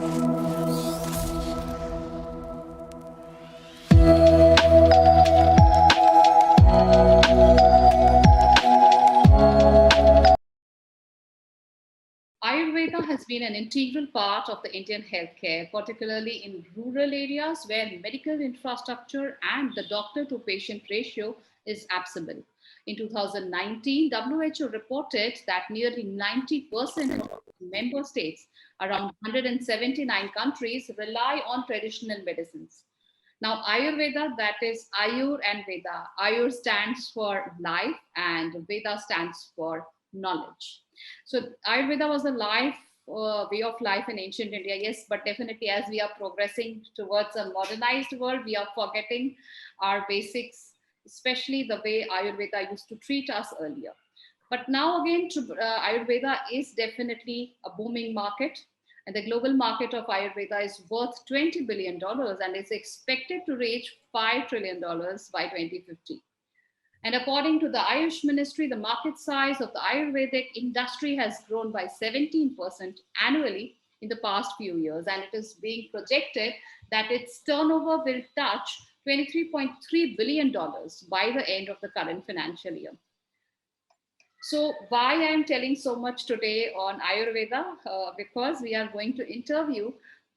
Ayurveda has been an integral part of the Indian healthcare, particularly in rural areas where medical infrastructure and the doctor to patient ratio is abysmal. In 2019, WHO reported that nearly 90% of member states, around 179 countries, rely on traditional medicines. Now, Ayurveda, that is Ayur and Veda. Ayur stands for life and Veda stands for knowledge. So Ayurveda was a way of life in ancient India, yes, but definitely as we are progressing towards a modernized world, we are forgetting our basics, especially the way Ayurveda used to treat us earlier. But now again, Ayurveda is definitely a booming market. And the global market of Ayurveda is worth $20 billion and is expected to reach $5 trillion by 2050. And according to the Ayush Ministry, the market size of the Ayurvedic industry has grown by 17% annually in the past few years. And it is being projected that its turnover will touch $23.3 billion by the end of the current financial year. So why I am telling so much today on Ayurveda? Because we are going to interview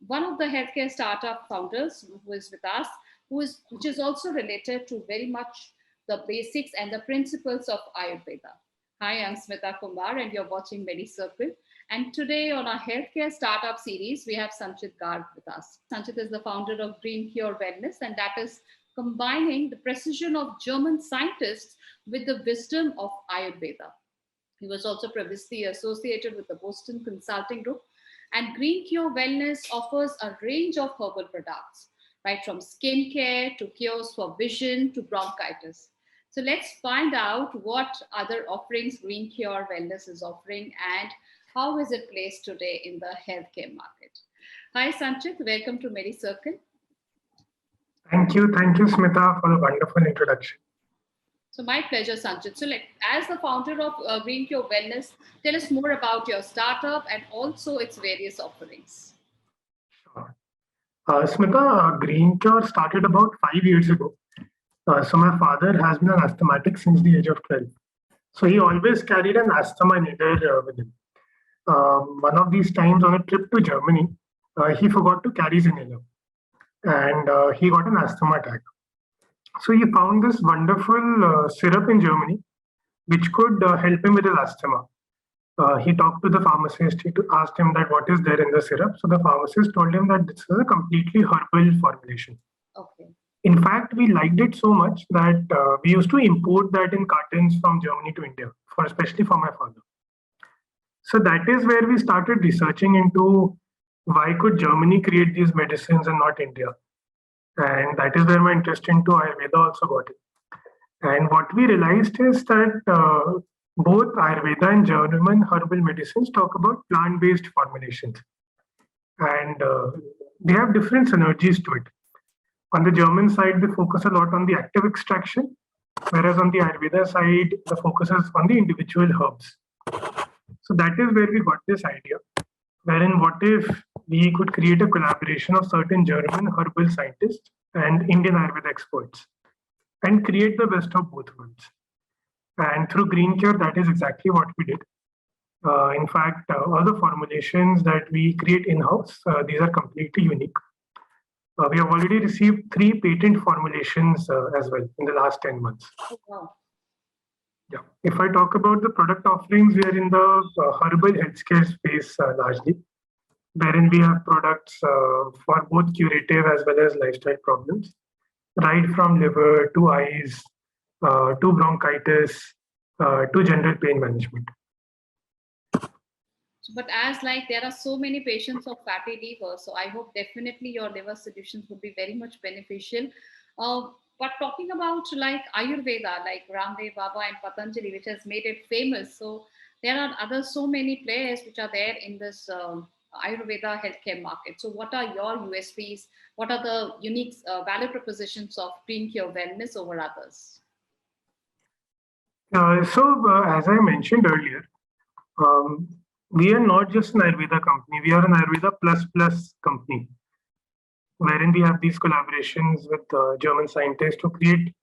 one of the healthcare startup founders who is with us, which is also related to very much the basics and the principles of Ayurveda. Hi, I'm Smita Kumar and you're watching Medicircle. And today on our healthcare startup series, we have Sanchit Garg with us. Sanchit is the founder of Green Cure Wellness, and that is combining the precision of German scientists with the wisdom of Ayurveda. He was also previously associated with the Boston Consulting Group. And Green Cure Wellness offers a range of herbal products, right from skincare to cures for vision to bronchitis. So let's find out what other offerings Green Cure Wellness is offering and how is it placed today in the healthcare market. Hi, Sanchit. Welcome to Medicircle. Thank you, Smita, for a wonderful introduction. So my pleasure, Sanchit. So as the founder of Green Cure Wellness, tell us more about your startup and also its various offerings. Sure. Smita, Green Cure started about 5 years ago. So my father has been an asthmatic since the age of 12. So he always carried an asthma inhaler with him. One of these times on a trip to Germany, he forgot to carry his inhaler and he got an asthma attack. So he found this wonderful syrup in Germany, which could help him with his asthma. He talked to the pharmacist. He asked him that what is there in the syrup. So the pharmacist told him that this is a completely herbal formulation. Okay. In fact, we liked it so much that we used to import that in cartons from Germany to India, especially for my father. So that is where we started researching into why could Germany create these medicines and not India. And that is where my interest into Ayurveda also got it. And what we realized is that both Ayurveda and German herbal medicines talk about plant-based formulations. And they have different synergies to it. On the German side, they focus a lot on the active extraction, whereas on the Ayurveda side, the focus is on the individual herbs. So that is where we got this idea, wherein what if we could create a collaboration of certain German herbal scientists and Indian Ayurveda experts and create the best of both worlds. And through Green Cure, that is exactly what we did. In fact, all the formulations that we create in-house, these are completely unique. We have already received 3 patent formulations as well in the last 10 months. Oh, wow. Yeah. If I talk about the product offerings, we are in the herbal healthcare space largely, wherein we have products for both curative as well as lifestyle problems, right from liver to eyes, to bronchitis, to general pain management. But as there are so many patients of fatty liver, so I hope definitely your liver solutions would be very much beneficial. But talking about Ayurveda, like Ramdev Baba and Patanjali, which has made it famous. So there are so many players which are there in this Ayurveda healthcare market. So what are your USPs? What are the unique value propositions of Green Cure Wellness over others? As I mentioned earlier, we are not just an Ayurveda company, we are an Ayurveda plus plus company, wherein we have these collaborations with German scientists to create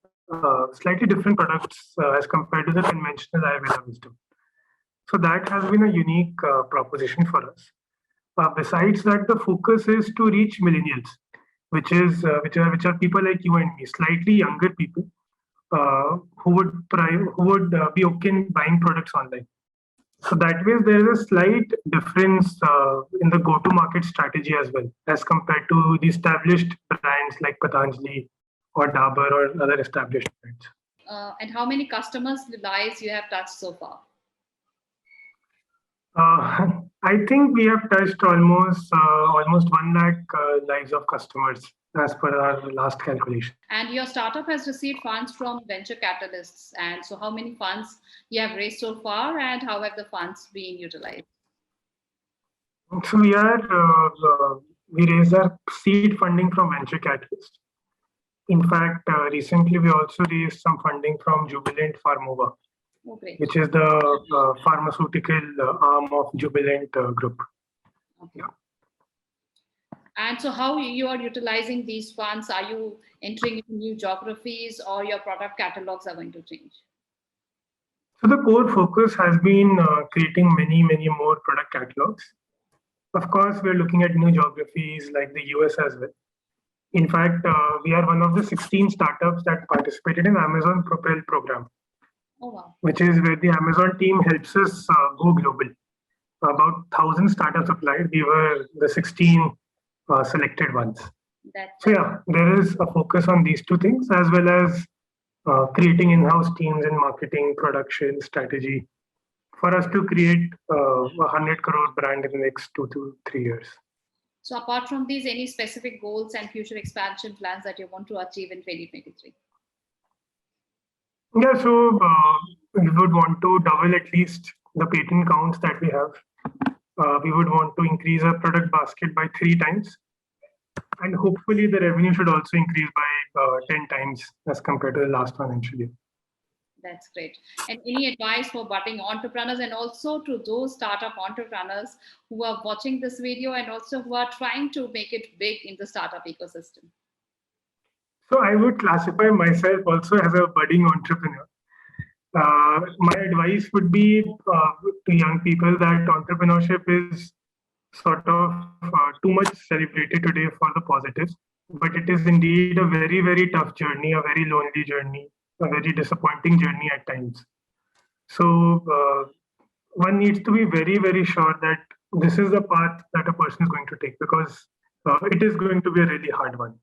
slightly different products as compared to the conventional Ayurveda wisdom. So that has been a unique proposition for us. Besides that, the focus is to reach millennials, which are people like you and me, slightly younger people who would be okay in buying products online. So that way, there is a slight difference in the go-to-market strategy as well, as compared to the established brands like Patanjali or Dabur or other established brands. And how many customers' lives you have touched so far? I think we have touched almost 1 lakh lives of customers as per our last calculation. And your startup has received funds from venture capitalists. And so, how many funds you have raised so far, and how have the funds been utilized? So we raised our seed funding from venture capitalists. In fact, recently we also raised some funding from Jubilant Pharmova, Oh, great. which is the pharmaceutical arm of Jubilant Group. Okay. Yeah. And so, how you are utilizing these funds? Are you entering into new geographies, or your product catalogs are going to change? So the core focus has been creating many more product catalogs. Of course, we're looking at new geographies like the US as well. In fact, we are one of the 16 startups that participated in Amazon Propel program. Oh, wow. Which is where the Amazon team helps us go global. About 1,000 startups applied. We were the 16 selected ones. So yeah, there is a focus on these two things, as well as creating in-house teams in marketing, production, strategy, for us to create a 100 crore brand in the next 2 to 3 years. So apart from these, any specific goals and future expansion plans that you want to achieve in 2023? Yeah, so we would want to double at least the patent counts that we have. We would want to increase our product basket by 3 times. And hopefully the revenue should also increase by 10 times as compared to the last financial year. That's great. And any advice for budding entrepreneurs, and also to those startup entrepreneurs who are watching this video and also who are trying to make it big in the startup ecosystem? So I would classify myself also as a budding entrepreneur. My advice would be to young people that entrepreneurship is sort of too much celebrated today for the positives, but it is indeed a very tough journey, a very lonely journey, a very disappointing journey at times. So one needs to be very sure that this is the path that a person is going to take, because it is going to be a really hard one.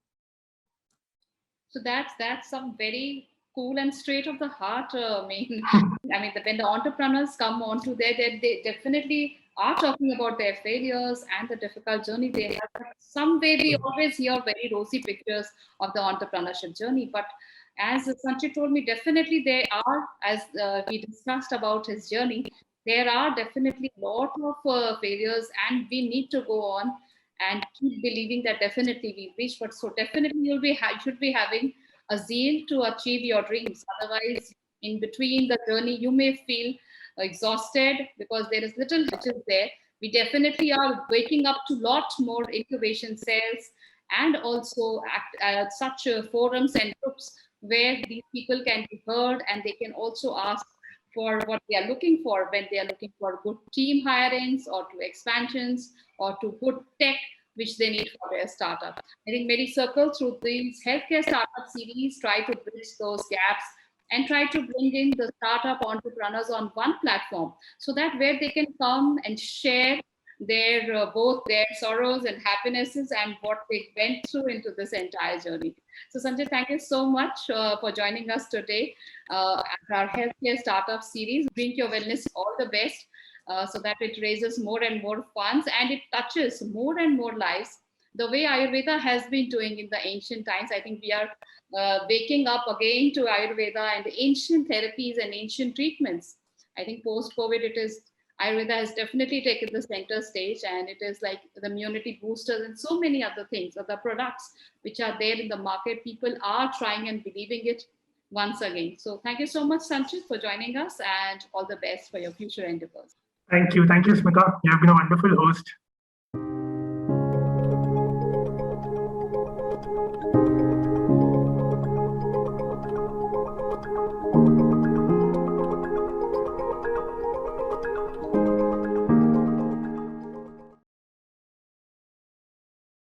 So that's some very cool and straight of the heart. I mean, when the entrepreneurs come onto there, they definitely are talking about their failures and the difficult journey they have. But some way we always hear very rosy pictures of the entrepreneurship journey. But as Sanchit told me, definitely there are, as we discussed about his journey, there are definitely a lot of failures, and we need to go on and keep believing that definitely we reach. But so definitely should be having a zeal to achieve your dreams. Otherwise, in between the journey, you may feel exhausted because there is little which is there. We definitely are waking up to lot more incubation cells, and also such forums and groups where these people can be heard, and they can also ask for what they are looking for when they are looking for good team hirings or to expansions or to good tech which they need for their startup. I think Medicircle, through these healthcare startup series, try to bridge those gaps and try to bring in the startup entrepreneurs on one platform, so that where they can come and share their both their sorrows and happinesses and what they went through into this entire journey. So Sanjay, thank you so much for joining us today at our healthcare startup series. Drink your wellness, all the best, so that it raises more and more funds and it touches more and more lives. The way Ayurveda has been doing in the ancient times, I think we are waking up again to Ayurveda and the ancient therapies and ancient treatments. I think post-COVID, it is Ayurveda has definitely taken the center stage, and it is like the immunity boosters and so many other things, or the products which are there in the market. People are trying and believing it once again. So thank you so much, Sanchit, for joining us, and all the best for your future endeavors. Thank you. Thank you, Smita. You have been a wonderful host.